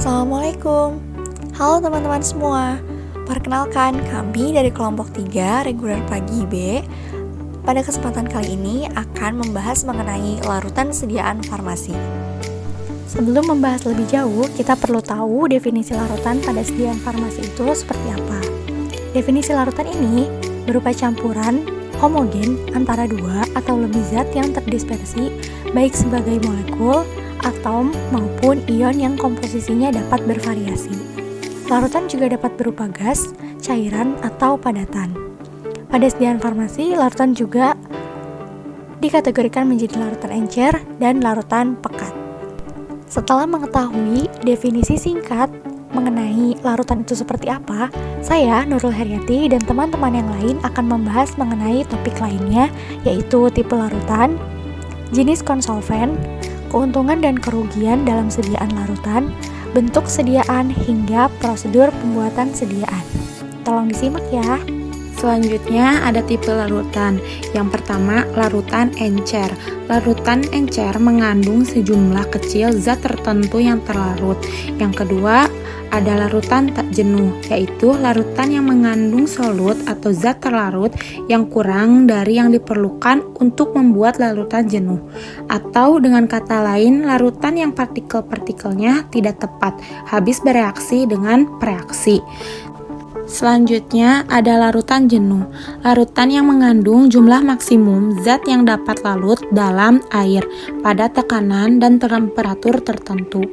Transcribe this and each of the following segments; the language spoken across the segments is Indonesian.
Assalamualaikum. Halo teman-teman semua. Perkenalkan, kami dari kelompok 3 reguler pagi B. Pada kesempatan kali ini akan membahas mengenai larutan sediaan farmasi. Sebelum membahas lebih jauh, kita perlu tahu definisi larutan pada sediaan farmasi itu seperti apa. Definisi larutan ini berupa campuran homogen antara dua atau lebih zat yang terdispersi baik sebagai molekul, atom, maupun ion yang komposisinya dapat bervariasi. Larutan juga dapat berupa gas, cairan, atau padatan. Pada sediaan farmasi, larutan juga dikategorikan menjadi larutan encer dan larutan pekat. Setelah mengetahui definisi singkat mengenai larutan itu seperti apa, saya, Nurul Heriati, dan teman-teman yang lain akan membahas mengenai topik lainnya, yaitu tipe larutan, jenis konsolven, keuntungan dan kerugian dalam sediaan larutan, bentuk sediaan, hingga prosedur pembuatan sediaan. Tolong disimak ya. Selanjutnya ada tipe larutan. Yang pertama, larutan encer. Larutan encer mengandung sejumlah kecil zat tertentu yang terlarut. Yang kedua, ada larutan tak jenuh, yaitu larutan yang mengandung solut atau zat terlarut yang kurang dari yang diperlukan untuk membuat larutan jenuh. Atau dengan kata lain, larutan yang partikel-partikelnya tidak tepat, habis bereaksi dengan preaksi. Selanjutnya ada larutan jenuh, larutan yang mengandung jumlah maksimum zat yang dapat larut dalam air pada tekanan dan temperatur tertentu.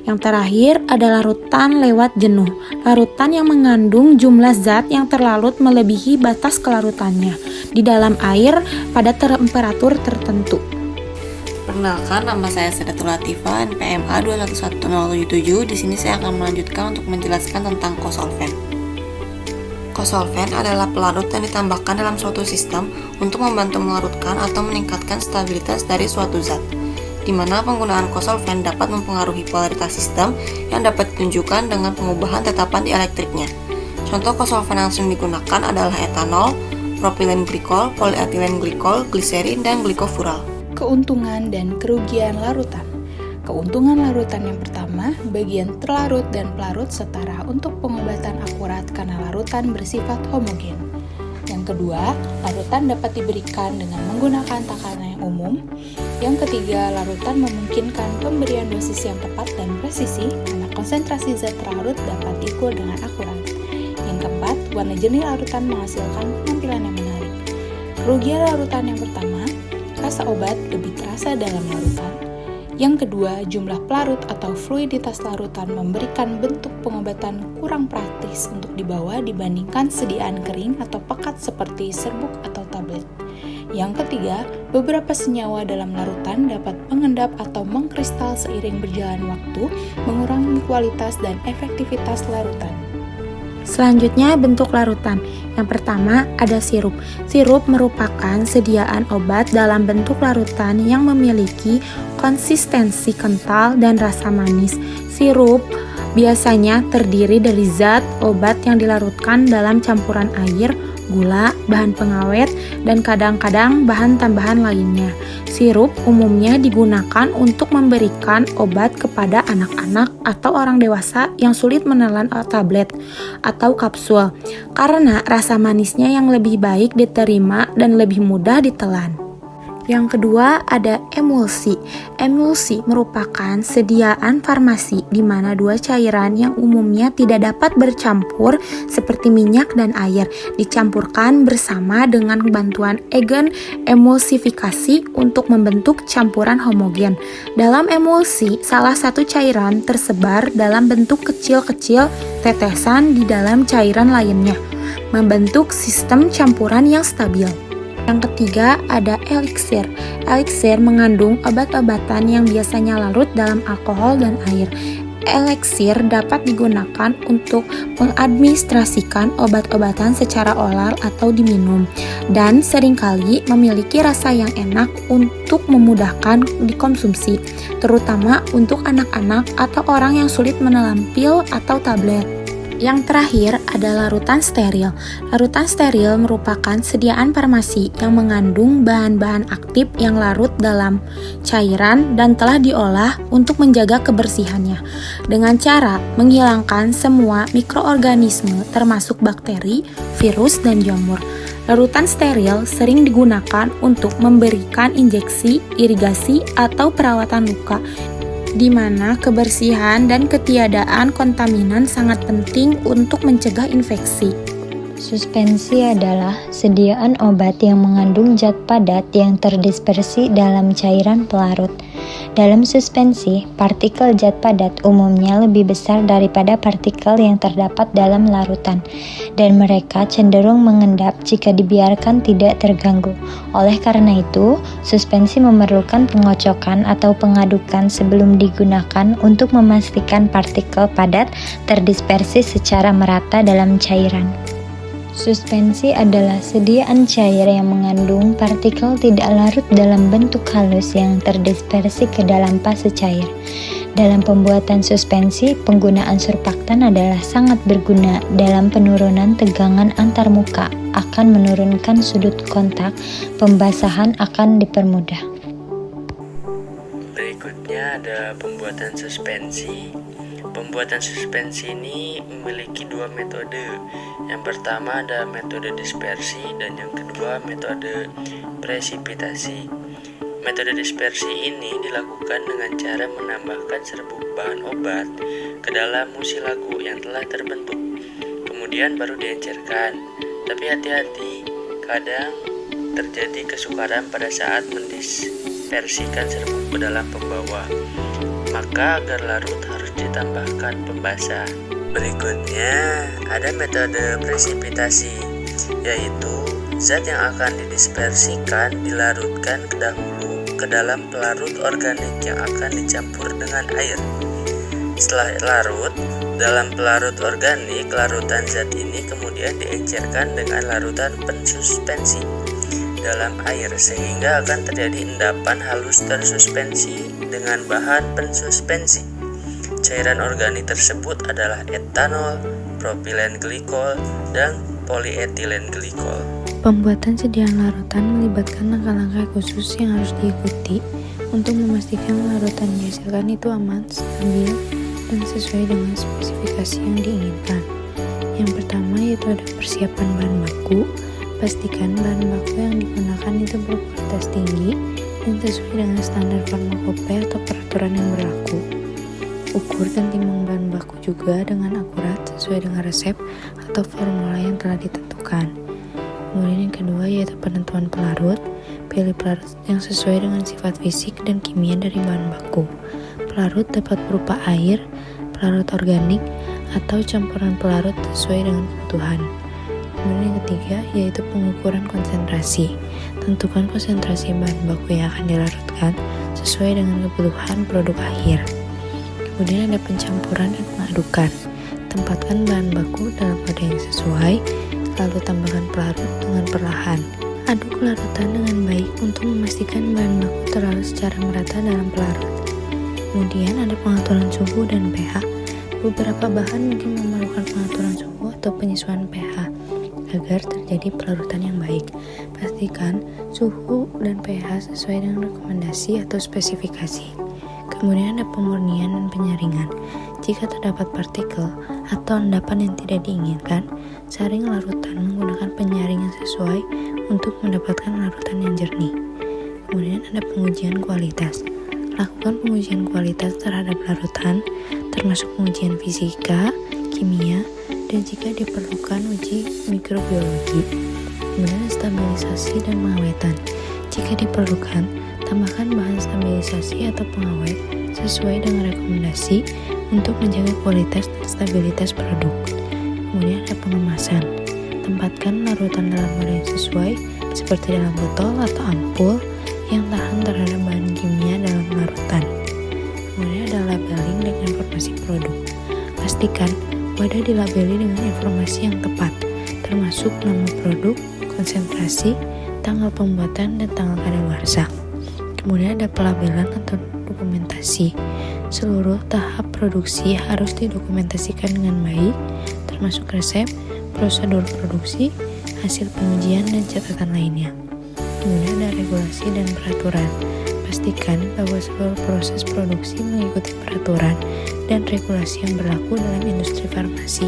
Yang terakhir ada larutan lewat jenuh, larutan yang mengandung jumlah zat yang terlarut melebihi batas kelarutannya di dalam air pada temperatur tertentu. Perkenalkan, nama saya Sedatul Latifah, NPM A211077. Di sini saya akan melanjutkan untuk menjelaskan tentang kosolven. Kosolven adalah pelarut yang ditambahkan dalam suatu sistem untuk membantu melarutkan atau meningkatkan stabilitas dari suatu zat, di mana penggunaan kosolven dapat mempengaruhi polaritas sistem yang dapat ditunjukkan dengan pengubahan tetapan dielektriknya. Contoh kosolven yang sering digunakan adalah etanol, propilen glikol, polietilen glikol, gliserin, dan glikofural. Keuntungan dan kerugian larutan. Keuntungan larutan yang pertama, bagian terlarut dan pelarut setara untuk pengobatan akurat karena larutan bersifat homogen. Yang kedua, larutan dapat diberikan dengan menggunakan takaran yang umum. Yang ketiga, larutan memungkinkan pemberian dosis yang tepat dan presisi karena konsentrasi zat terlarut dapat diukur dengan akurat. Yang keempat, warna jernih larutan menghasilkan penampilan yang menarik. Kerugian larutan yang pertama, rasa obat lebih terasa dalam larutan. Yang kedua, jumlah pelarut atau fluiditas larutan memberikan bentuk pengobatan kurang praktis untuk dibawa dibandingkan sediaan kering atau pekat seperti serbuk atau tablet. Yang ketiga, beberapa senyawa dalam larutan dapat mengendap atau mengkristal seiring berjalan waktu, mengurangi kualitas dan efektivitas larutan. Selanjutnya bentuk larutan. Yang pertama ada sirup. Sirup merupakan sediaan obat dalam bentuk larutan yang memiliki konsistensi kental dan rasa manis. Sirup biasanya terdiri dari zat obat yang dilarutkan dalam campuran air, gula, bahan pengawet, dan kadang-kadang bahan tambahan lainnya. Sirup umumnya digunakan untuk memberikan obat kepada anak-anak atau orang dewasa yang sulit menelan tablet atau kapsul karena rasa manisnya yang lebih baik diterima dan lebih mudah ditelan. Yang kedua ada emulsi. Emulsi merupakan sediaan farmasi di mana dua cairan yang umumnya tidak dapat bercampur seperti minyak dan air dicampurkan bersama dengan bantuan agen emulsifikasi untuk membentuk campuran homogen. Dalam emulsi, salah satu cairan tersebar dalam bentuk kecil-kecil tetesan di dalam cairan lainnya, membentuk sistem campuran yang stabil. Yang ketiga ada eliksir. Eliksir mengandung obat-obatan yang biasanya larut dalam alkohol dan air. Eliksir dapat digunakan untuk mengadministrasikan obat-obatan secara oral atau diminum dan seringkali memiliki rasa yang enak untuk memudahkan dikonsumsi, terutama untuk anak-anak atau orang yang sulit menelan pil atau tablet. Yang terakhir ada larutan steril. Larutan steril merupakan sediaan farmasi yang mengandung bahan-bahan aktif yang larut dalam cairan dan telah diolah untuk menjaga kebersihannya dengan cara menghilangkan semua mikroorganisme termasuk bakteri, virus, dan jamur. Larutan steril sering digunakan untuk memberikan injeksi, irigasi, atau perawatan luka, di mana kebersihan dan ketiadaan kontaminan sangat penting untuk mencegah infeksi. Suspensi adalah sediaan obat yang mengandung zat padat yang terdispersi dalam cairan pelarut. Dalam suspensi, partikel zat padat umumnya lebih besar daripada partikel yang terdapat dalam larutan, dan mereka cenderung mengendap jika dibiarkan tidak terganggu. Oleh karena itu, suspensi memerlukan pengocokan atau pengadukan sebelum digunakan untuk memastikan partikel padat terdispersi secara merata dalam cairan. Suspensi adalah sediaan cair yang mengandung partikel tidak larut dalam bentuk halus yang terdispersi ke dalam fase cair. Dalam pembuatan suspensi, penggunaan surfaktan adalah sangat berguna dalam penurunan tegangan antarmuka, akan menurunkan sudut kontak, pembasahan akan dipermudah. Berikutnya ada pembuatan suspensi. Pembuatan suspensi ini memiliki dua metode. Yang pertama ada metode dispersi dan yang kedua metode presipitasi. Metode dispersi ini dilakukan dengan cara menambahkan serbuk bahan obat ke dalam musilagu yang telah terbentuk, kemudian baru diencerkan. Tapi hati-hati, kadang terjadi kesukaran pada saat mendispersikan serbuk ke dalam pembawa. Maka agar larut harus ditambahkan pembasah. Berikutnya ada metode presipitasi, yaitu zat yang akan didispersikan dilarutkan dahulu ke dalam pelarut organik yang akan dicampur dengan air. Setelah larut dalam pelarut organik, larutan zat ini kemudian diencerkan dengan larutan pensuspensi dalam air sehingga akan terjadi endapan halus tersuspensi dengan bahan pensuspensi. Cairan organik tersebut adalah etanol, propilen glikol, dan polietilen glikol. Pembuatan sediaan larutan melibatkan langkah-langkah khusus yang harus diikuti untuk memastikan larutan yang dihasilkan itu aman, stabil, dan sesuai dengan spesifikasi yang diinginkan. Yang pertama yaitu ada persiapan bahan baku. Pastikan bahan baku yang digunakan itu berkualitas tinggi dan sesuai dengan standar farmakope atau peraturan yang berlaku. Ukur dan timbang bahan baku juga dengan akurat sesuai dengan resep atau formula yang telah ditentukan. Kemudian yang kedua yaitu penentuan pelarut. Pilih pelarut yang sesuai dengan sifat fisik dan kimia dari bahan baku. Pelarut dapat berupa air, pelarut organik, atau campuran pelarut sesuai dengan kebutuhan. Kemudian yang ketiga yaitu pengukuran konsentrasi. Tentukan konsentrasi bahan baku yang akan dilarutkan sesuai dengan kebutuhan produk akhir. Kemudian ada pencampuran dan pengadukan. Tempatkan bahan baku dalam wadah yang sesuai, lalu tambahkan pelarut dengan perlahan. Aduk larutan dengan baik untuk memastikan bahan baku terlarut secara merata dalam pelarut. Kemudian ada pengaturan suhu dan pH. Beberapa bahan mungkin memerlukan pengaturan suhu atau penyesuaian pH agar terjadi pelarutan yang baik. Pastikan suhu dan pH sesuai dengan rekomendasi atau spesifikasi. Kemudian ada pemurnian dan penyaringan. Jika terdapat partikel atau endapan yang tidak diinginkan, saring larutan menggunakan penyaring yang sesuai untuk mendapatkan larutan yang jernih. Kemudian ada pengujian kualitas. Lakukan pengujian kualitas terhadap larutan, termasuk pengujian fisika, kimia, dan jika diperlukan uji mikrobiologi. Kemudian stabilisasi dan pengawetan. Jika diperlukan, tambahkan bahan stabilisasi atau pengawet sesuai dengan rekomendasi untuk menjaga kualitas dan stabilitas produk. Kemudian ada pengemasan. Tempatkan larutan dalam wadah yang sesuai, seperti dalam botol atau ampul yang tahan terhadap bahan kimia dalam larutan. Kemudian ada labeling dan informasi produk. Pastikan wadah dilabeli dengan informasi yang tepat, termasuk nama produk, konsentrasi, tanggal pembuatan, dan tanggal kadaluarsa. Kemudian ada pelabelan atau dokumentasi. Seluruh tahap produksi harus didokumentasikan dengan baik, termasuk resep, prosedur produksi, hasil pengujian, dan catatan lainnya. Kemudian ada regulasi dan peraturan. Pastikan bahwa seluruh proses produksi mengikuti peraturan dan regulasi yang berlaku dalam industri farmasi,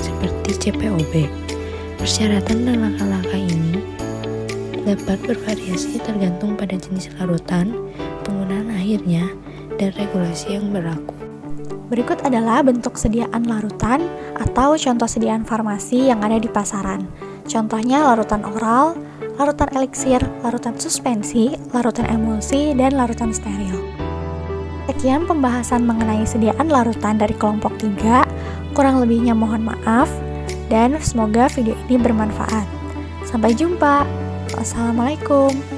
seperti CPOB. Persyaratan dan langkah-langkah ini dapat bervariasi tergantung pada jenis larutan, penggunaan akhirnya, dan regulasi yang berlaku. Berikut adalah bentuk sediaan larutan atau contoh sediaan farmasi yang ada di pasaran. Contohnya larutan oral, larutan eliksir, larutan suspensi, larutan emulsi, dan larutan steril. Sekian pembahasan mengenai sediaan larutan dari kelompok 3. Kurang lebihnya mohon maaf, dan semoga video ini bermanfaat. Sampai jumpa. Wassalamualaikum.